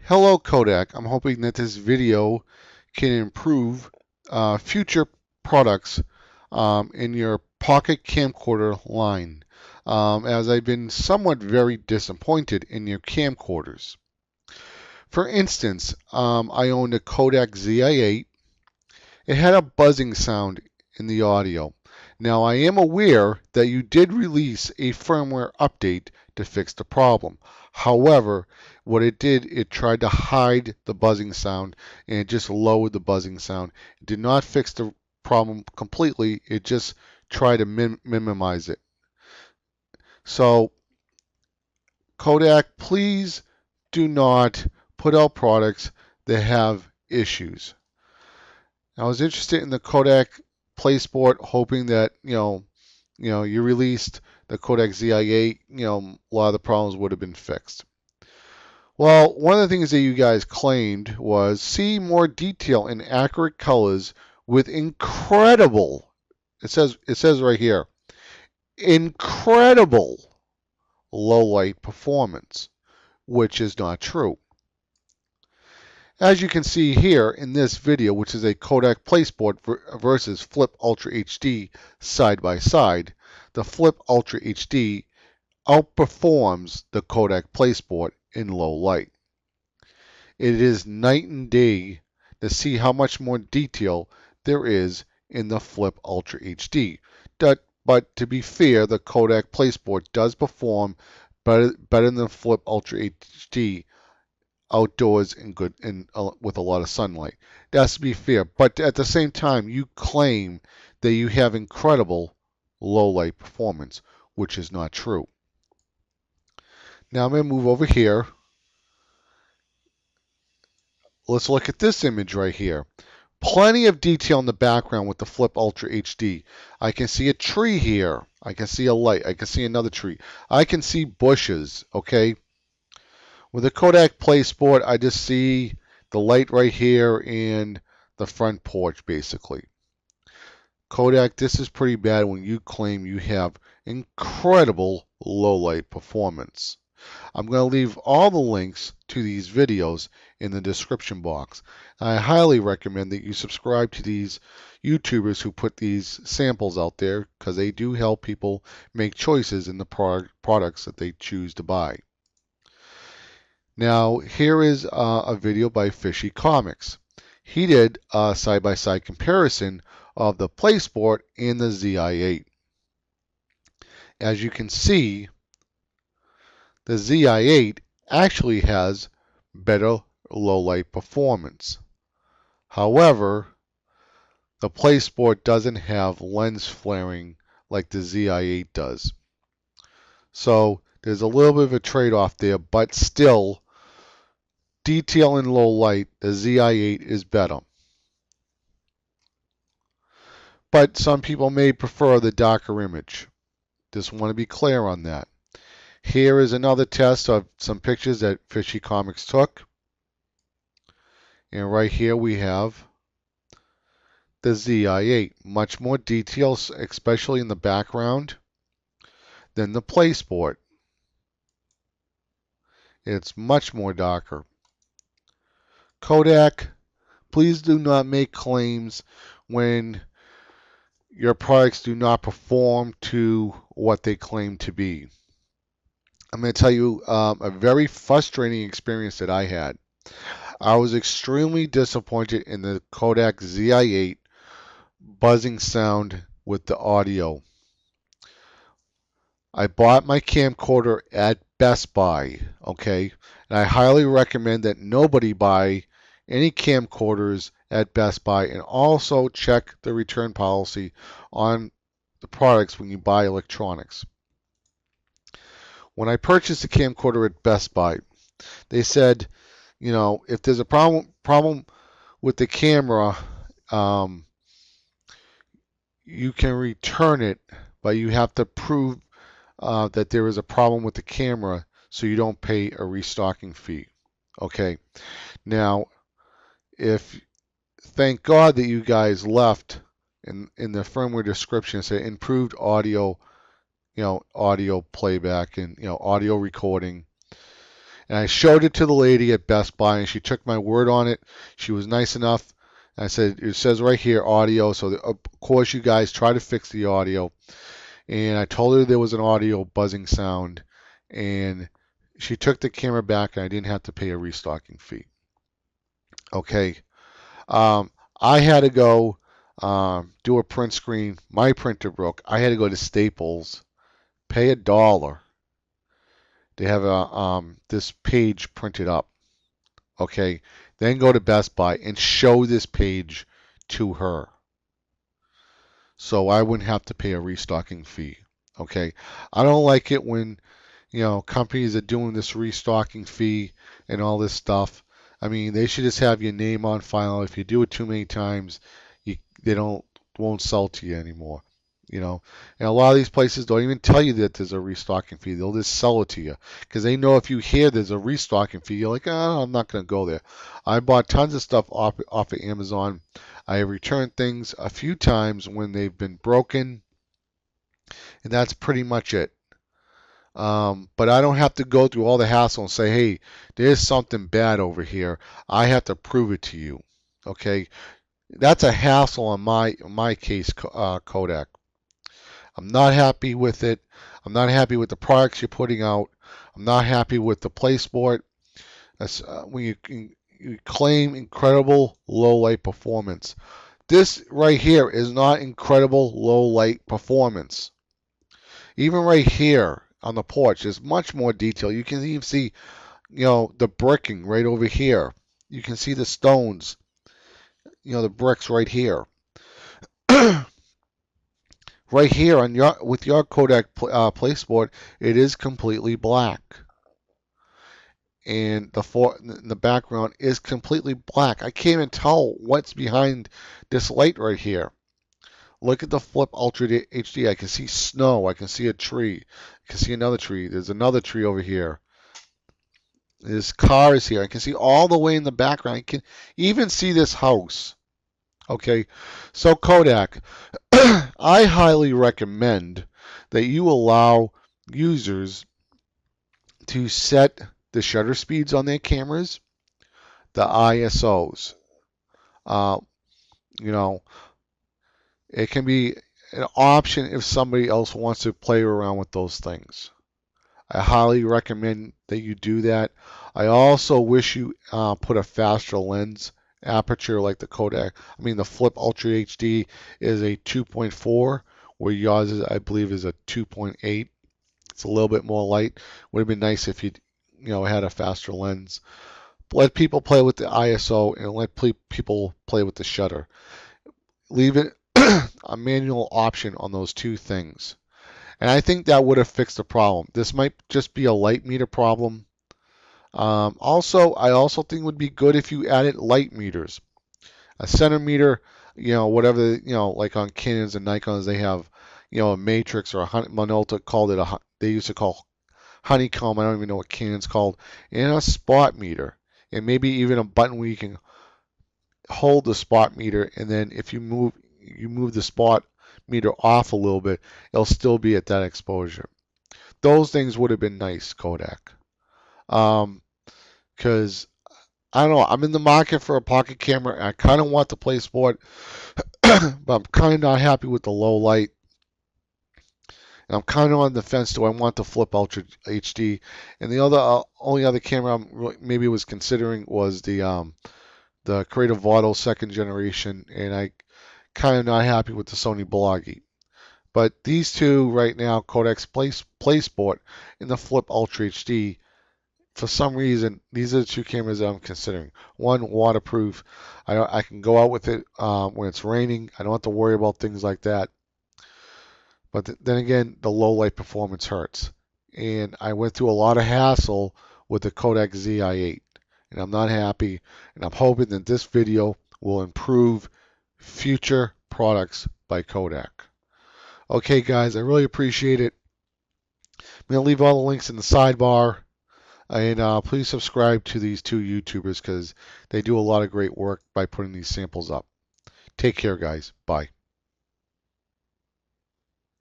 Hello Kodak, I'm hoping that this video can improve future products in your pocket camcorder line, as I've been somewhat very disappointed in your camcorders. For instance, I owned a Kodak ZI8. It had a buzzing sound in the audio. Now, I am aware that you did release a firmware update to fix the problem. However, what it did, it tried to hide the buzzing sound and it just lowered the buzzing sound. It did not fix the problem completely, it just tried to minimize it. So, Kodak, please do not put out products that have issues. I was interested in the Kodak PlaySport, hoping that you released the Kodak ZI8. A lot of the problems would have been fixed. Well, one of the things that you guys claimed was see more detail in accurate colors with incredible. It says right here, incredible low light performance, which is not true. As you can see here in this video, which is a Kodak PlaySport versus Flip Ultra HD side by side, the Flip Ultra HD outperforms the Kodak PlaySport in low light. It is night and day to see how much more detail there is in the Flip Ultra HD. But to be fair, the Kodak PlaySport does perform better than the Flip Ultra HD outdoors and good and with a lot of sunlight. That's to be fair. But at the same time, you claim that you have incredible low light performance, which is not true. Now I'm going to move over here. Let's look at this image right here. Plenty of detail in the background with the Flip Ultra HD. I can see a tree here. I can see a light. I can see another tree. I can see bushes, okay? With the Kodak PlaySport, I just see the light right here and the front porch, basically. Kodak, this is pretty bad when you claim you have incredible low light performance. I'm going to leave all the links to these videos in the description box. I highly recommend that you subscribe to these YouTubers who put these samples out there because they do help people make choices in the products that they choose to buy. Now, here is a video by Fishy Comics. He did a side-by-side comparison of the PlaySport and the ZI8. As you can see, the ZI8 actually has better low light performance. However, the PlaySport doesn't have lens flaring like the ZI8 does. So there's a little bit of a trade-off there, but still, detail in low light, the ZI8 is better. But some people may prefer the darker image. Just want to be clear on that. Here is another test of some pictures that Fishy Comics took. And right here we have the ZI8. Much more details, especially in the background, than the PlaySport. It's much more darker. Kodak, please do not make claims when your products do not perform to what they claim to be. I'm going to tell you a very frustrating experience that I had. I was extremely disappointed in the Kodak ZI8 buzzing sound with the audio. I bought my camcorder at Best Buy, okay? And I highly recommend that nobody buy any camcorders at Best Buy, and also check the return policy on the products when you buy electronics. When I purchased a camcorder at Best Buy, they said, if there's a problem with the camera, you can return it, but you have to prove that there is a problem with the camera, so you don't pay a restocking fee. Okay. Now, thank God that you guys left in the firmware description say improved audio, audio playback and audio recording. And I showed it to the lady at Best Buy, and she took my word on it. She was nice enough. I said, it says right here audio, so of course you guys try to fix the audio. And I told her there was an audio buzzing sound, and she took the camera back, and I didn't have to pay a restocking fee. Okay. Um, I had to go do a print screen. My printer broke. I had to go to Staples, pay $1 to have this page printed up. Okay. Then go to Best Buy and show this page to her, so I wouldn't have to pay a restocking fee. Okay. I don't like it when companies are doing this restocking fee and all this stuff. I mean, they should just have your name on file. If you do it too many times, they won't sell to you anymore. And a lot of these places don't even tell you that there's a restocking fee. They'll just sell it to you because they know if you hear there's a restocking fee, you're like, oh, I'm not going to go there. I bought tons of stuff off of Amazon. I have returned things a few times when they've been broken, and that's pretty much it. But I don't have to go through all the hassle and say, hey, there's something bad over here. I have to prove it to you. Okay, that's a hassle on my case, Kodak. I'm not happy with it. I'm not happy with the products you're putting out. I'm not happy with the PlaySport. When you claim incredible low light performance. This right here is not incredible low light performance. Even right here on the porch, there's much more detail. You can even see, the bricking right over here. You can see the stones, the bricks right here. Right here on with your Kodak PlaySport, it is completely black, and the background is completely black. I can't even tell what's behind this light right here. Look at the Flip Ultra HD. I can see snow. I can see a tree. I can see another tree. There's another tree over here. There's cars here. I can see all the way in the background. I can even see this house. Okay, so Kodak, I highly recommend that you allow users to set the shutter speeds on their cameras, the ISOs. Uh, you know, it can be an option if somebody else wants to play around with those things. I highly recommend that you do that. I also wish you put a faster lens aperture like the Kodak. I mean, the Flip Ultra HD is a 2.4, where yours is, I believe, is a 2.8. It's a little bit more light. Would have been nice if you had a faster lens. Let people play with the ISO and let people play with the shutter. Leave it a manual option on those two things. And I think that would have fixed the problem. This might just be a light meter problem. Also, I also think it would be good if you added light meters. A center meter, whatever, like on Canons and Nikons, they have, a matrix, or a Minolta called it they used to call honeycomb. I don't even know what Canon's called. And a spot meter. And maybe even a button where you can hold the spot meter, and then if you move the spot meter off a little bit, it'll still be at that exposure. Those things would have been nice, Kodak. Because I don't know, I'm in the market for a pocket camera. I kind of want the PlaySport, but I'm kind of not happy with the low light. And I'm kind of on the fence. Do I want the Flip Ultra HD? And the only other camera I maybe was considering was the Creative Auto second generation, and I kind of not happy with the Sony Bloggy. But these two right now, Kodak's PlaySport and the Flip Ultra HD, for some reason, these are the two cameras that I'm considering. One, waterproof. I can go out with it when it's raining. I don't have to worry about things like that. But then again, the low light performance hurts. And I went through a lot of hassle with the Kodak ZI8. And I'm not happy. And I'm hoping that this video will improve future products by Kodak. Okay, guys, I really appreciate it. I'm going to leave all the links in the sidebar. And please subscribe to these two YouTubers because they do a lot of great work by putting these samples up. Take care, guys. Bye.